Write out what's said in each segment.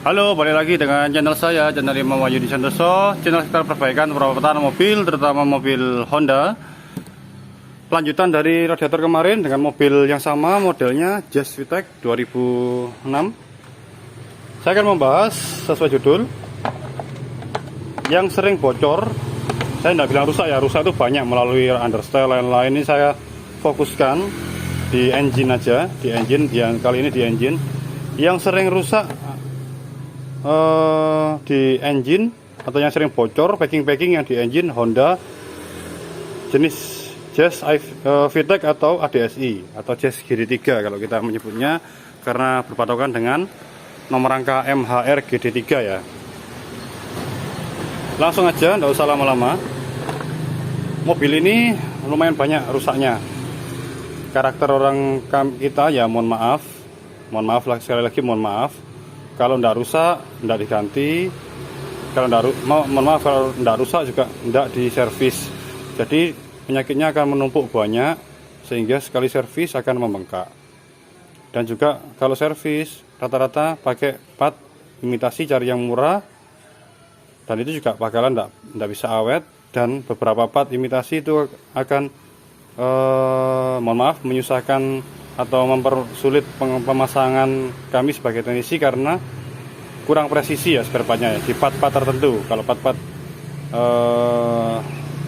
Halo, balik lagi dengan channel saya, channel Imam Wahyudi Santoso, channel sekitar perbaikan perawatan mobil, terutama mobil Honda. Lanjutan dari radiator kemarin dengan mobil yang sama, modelnya Jazz VTEC 2006. Saya akan membahas sesuai judul yang sering bocor. Saya tidak bilang rusak ya, rusak itu banyak melalui understyle lain-lain. Ini saya fokuskan di engine aja, di engine, yang kali ini di engine. Yang sering rusak di engine atau yang sering bocor packing yang di engine Honda jenis Jazz VTEC atau ADSI atau Jazz GD3 kalau kita menyebutnya, karena berpatokan dengan nomor angka MHR GD3 ya. Langsung aja, nggak usah lama-lama. Mobil ini lumayan banyak rusaknya. Karakter orang kita ya, mohon maaf sekali lagi, mohon maaf. Kalau ndak rusak, ndak diganti. Kalau ndak rusak juga ndak diservis. Jadi penyakitnya akan menumpuk banyak sehingga sekali servis akan membengkak. Dan juga kalau servis rata-rata pakai part imitasi, cari yang murah. Dan itu juga bakalan ndak bisa awet, dan beberapa part imitasi itu akan mohon maaf menyusahkan atau mempersulit pemasangan kami sebagai teknisi karena kurang presisi ya spare partnya ya, di part-part tertentu. Kalau part-part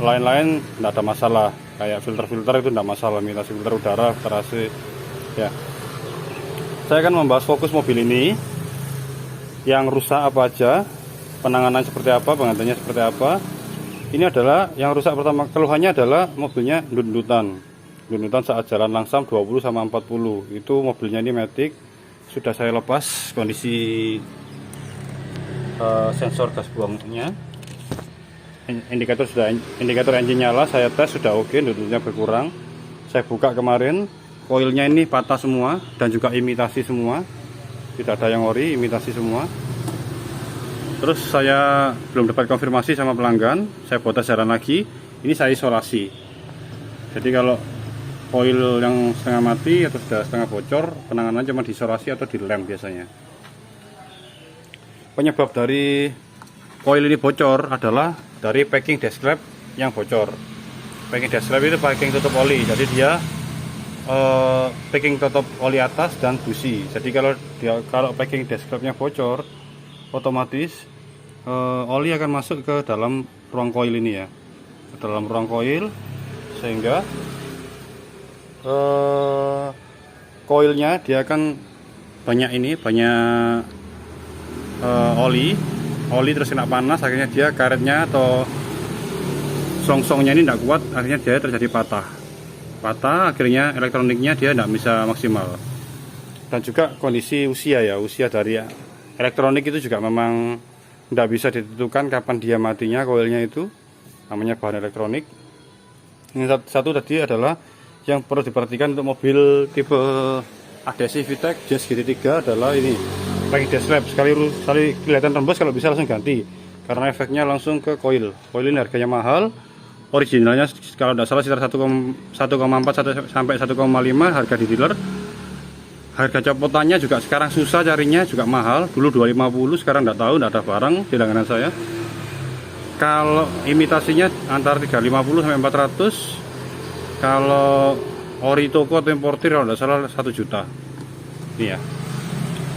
lain-lain tidak ada masalah, kayak filter itu tidak masalah, imitasi filter udara, filter AC ya. Saya akan membahas fokus mobil ini, yang rusak apa aja, penanganan seperti apa, penggantinya seperti apa. Ini adalah yang rusak pertama, keluhannya adalah mobilnya ndut-ndutan saat jalan langsam 20 sama 40. Itu mobilnya ini Matic, sudah saya lepas kondisi sensor gas buangnya. Indikator engine nyala, saya tes sudah oke, ndut-ndutnya berkurang. Saya buka kemarin, koilnya ini patah semua dan juga imitasi semua. Tidak ada yang ori, imitasi semua. Terus saya belum dapat konfirmasi sama pelanggan, saya buat tes jalan lagi. Ini saya isolasi. Jadi kalau koil yang setengah mati atau sudah setengah bocor, penanganan cuma diisolasi atau dilem biasanya. Penyebab dari koil ini bocor adalah dari packing deskclap yang bocor. Packing deskclap itu packing tutup oli, jadi dia packing tutup oli atas dan busi. Jadi kalau packing deskclapnya bocor, otomatis oli akan masuk ke dalam ruang koil ini ya, ke dalam ruang koil, sehingga koilnya dia akan banyak oli terus kena panas, akhirnya dia karetnya atau song-songnya ini tidak kuat, akhirnya dia terjadi patah, akhirnya elektroniknya dia tidak bisa maksimal. Dan juga kondisi usia dari elektronik itu juga memang tidak bisa ditentukan kapan dia matinya, koilnya itu namanya bahan elektronik. Yang satu tadi adalah yang perlu diperhatikan untuk mobil tipe ADSI VTEC Jazz GD3 adalah ini packing deskclap. Sekali kelihatan rembes, kalau bisa langsung ganti, karena efeknya langsung ke koil. Koil ini harganya mahal, originalnya kalau tidak salah sekitar 1,4 sampai 1,5 harga di dealer. Harga copotannya juga sekarang susah carinya, juga mahal. Dulu 250, sekarang tidak tahu, tidak ada barang di langganan saya. Kalau imitasinya antara 350 sampai 400. Kalau ori toko atau importir kalau tidak salah 1 juta. Ini ya.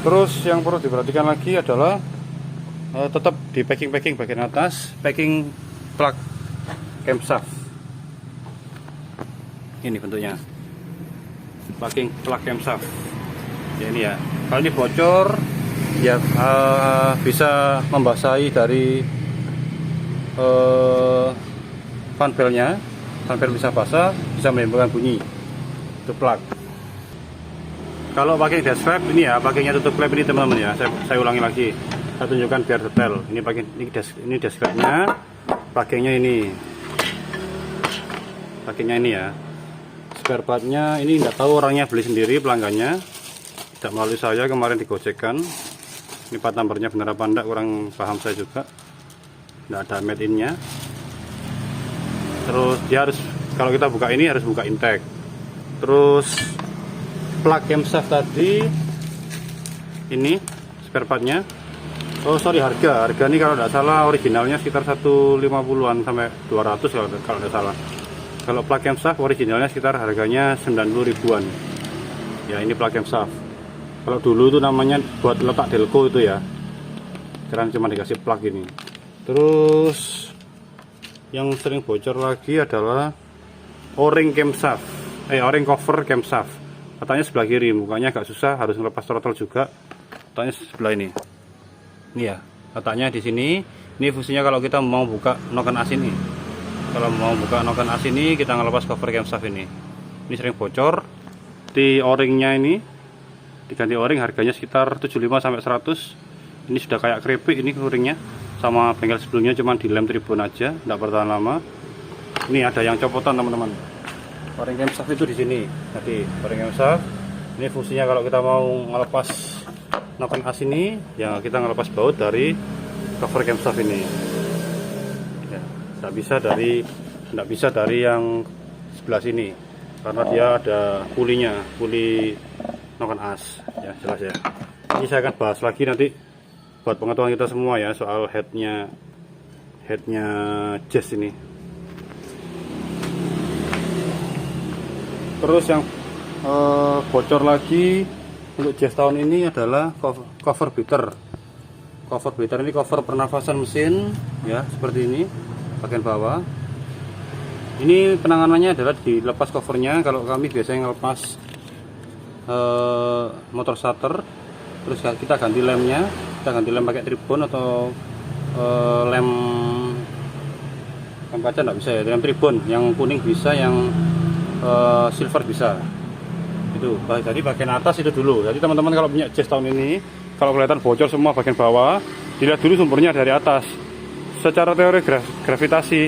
Terus yang perlu diperhatikan lagi adalah tetap di packing bagian atas, packing plug camshaft. Ini bentuknya. Packing plug camshaft. Ya ini ya. Kalau ini bocor ya bisa membasahi dari fanbelnya. Fanbel bisa basah, bisa menimbulkan bunyi. Itu plug. Kalau pakai deskclap ini ya, pakainya tutup klep ini teman-teman ya. Saya ulangi lagi, saya tunjukkan biar detail. Ini deskclapnya, pakainya ini ya. Spare partnya ini nggak tahu, orangnya beli sendiri, pelanggannya tidak melalui saya, kemarin digojekkan. Ini part numbernya benar apa enggak, kurang paham saya juga. Nggak ada made in nya. Terus dia harus, kalau kita buka ini harus buka intake. Terus plug camshaft tadi ini spare partnya Oh sorry, harga ini kalau tidak salah originalnya sekitar 150-an sampai 200 kalau tidak salah. Kalau plug camshaft originalnya sekitar harganya 90 ribuan. Ya ini plug camshaft. Kalau dulu itu namanya buat letak delco itu ya. Sekarang cuma dikasih plug ini. Terus yang sering bocor lagi adalah o-ring camshaft, o-ring cover camshaft. Katanya sebelah kiri, mukanya agak susah, harus ngelepas throttle juga. Katanya sebelah ini. Ini ya, letaknya di sini. Ini fungsinya kalau kita mau buka noken as ini. Kalau mau buka noken as ini, kita ngelepas cover camshaft ini. Ini sering bocor. Di o-ringnya ini diganti o-ring harganya sekitar 75 sampai 100. Ini sudah kayak keripik ini o-ringnya. Sama bengkel sebelumnya cuman dilem tribun aja, tidak bertahan lama. Ini ada yang copotan teman-teman. O-ring camshaft itu di sini. Jadi o-ring camshaft ini fungsinya kalau kita mau ngelepas noken as ini, ya kita ngelepas baut dari cover camshaft ini. Ya, tidak bisa dari yang sebelah sini karena dia ada pulinya, puli noken as. Ya jelas ya. Ini saya akan bahas lagi nanti buat pengetahuan kita semua ya soal headnya Jazz ini. Terus yang bocor lagi untuk Jazz tahun ini adalah cover beater. Cover beater ini cover pernafasan mesin ya, seperti ini bagian bawah. Ini penanganannya adalah dilepas covernya. Kalau kami biasanya ngelepas motor starter, terus kita ganti lemnya, kita ganti lem pakai tribun atau lem kaca nggak bisa ya, lem tribun yang kuning bisa, yang silver bisa. Itu jadi bagian atas itu dulu. Jadi teman-teman kalau punya Jazz tahun ini, kalau kelihatan bocor semua bagian bawah, dilihat dulu sumbernya dari atas. Secara teori gravitasi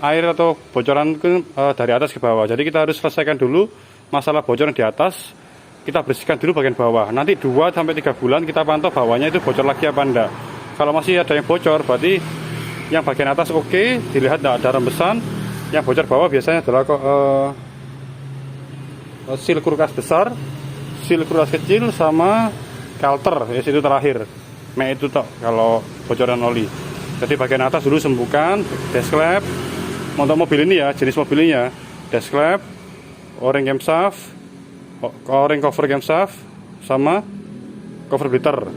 air atau bocoran dari atas ke bawah. Jadi kita harus selesaikan dulu masalah bocoran di atas. Kita bersihkan dulu bagian bawah. Nanti 2 sampai 3 bulan kita pantau bawahnya itu bocor lagi apa enggak. Kalau masih ada yang bocor, berarti yang bagian atas oke, dilihat tidak ada rembesan. Yang bocor bawah biasanya adalah seal kurkas besar, seal kurkas kecil, sama kalter. Ya itu terakhir. Itu tok kalau bocoran oli. Jadi bagian atas dulu sembuhkan, desk lamp. Untuk mobil ini ya, jenis mobil ini ya, desk lamp, o-ring camshaft, o-ring cover camshaft, sama cover beater.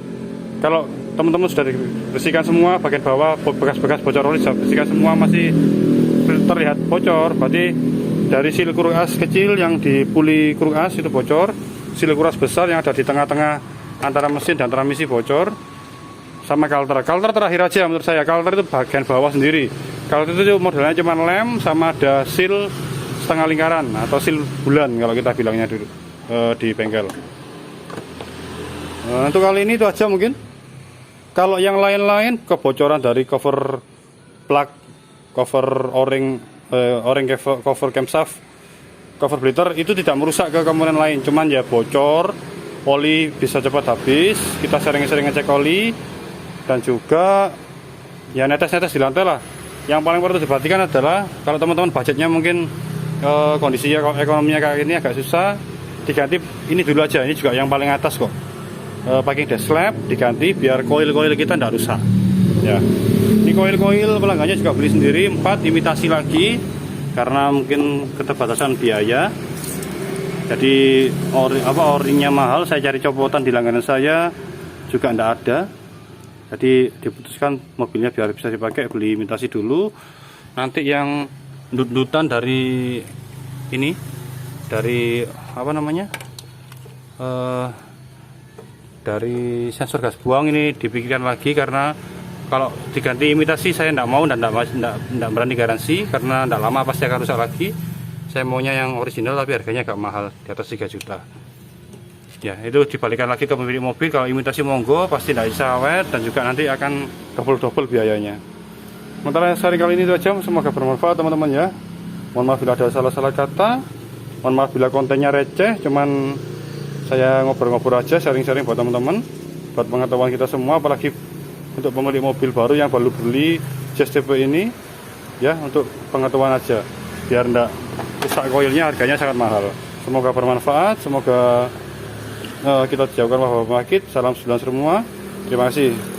Kalau teman-teman sudah dibersihkan semua bagian bawah, bekas-bekas bocor oli sudah bersihkan semua, masih terlihat bocor, berarti dari seal kurkas kecil yang di puli kurkas itu bocor, seal kurkas besar yang ada di tengah-tengah antara mesin dan transmisi bocor, sama kalter terakhir aja menurut saya. Kalter itu bagian bawah sendiri. Kalter itu modelnya cuma lem sama ada seal setengah lingkaran atau seal bulan kalau kita bilangnya dulu di bengkel. Untuk kali ini itu aja mungkin. Kalau yang lain-lain kebocoran dari cover plug, cover o-ring cover camshaft, cover beater itu tidak merusak ke komponen lain, cuman ya bocor, oli bisa cepat habis. Kita sering-sering ngecek oli. Dan juga ya netes-netes di lantai lah. Yang paling perlu diperhatikan adalah kalau teman-teman budgetnya mungkin kondisinya ekonominya kayak ini agak susah, diganti ini dulu aja. Ini juga yang paling atas kok. Packing desk lamp diganti biar koil-koil kita tidak rusak. Ya. Ini koil-koil pelanggannya juga beli sendiri 4, imitasi lagi karena mungkin keterbatasan biaya. Jadi o-ringnya mahal, saya cari copotan di langganan saya juga tidak ada. Jadi diputuskan mobilnya biar bisa dipakai, beli imitasi dulu. Nanti yang nut-nutan dari ini, dari apa namanya, dari sensor gas buang ini dipikirkan lagi, karena kalau diganti imitasi saya tidak mau dan tidak berani garansi karena tidak lama pasti akan rusak lagi. Saya maunya yang original tapi harganya agak mahal, di atas 3 juta. Ya itu dibalikan lagi ke pemilik mobil. Kalau imitasi monggo, pasti tidak bisa awet dan juga nanti akan double biayanya. Sementara sharing kali ini itu aja, semoga bermanfaat teman-teman ya. Mohon maaf bila ada salah-salah kata, mohon maaf bila kontennya receh, cuman saya ngobrol-ngobrol aja, sharing-sharing buat teman-teman, buat pengetahuan kita semua, apalagi untuk pemilik mobil baru yang baru beli Jazz TP ini ya, untuk pengetahuan aja biar enggak rusak koilnya, harganya sangat mahal. Semoga bermanfaat, semoga kita dijauhkan wabah penyakit. Salam sejahtera semua. Terima kasih.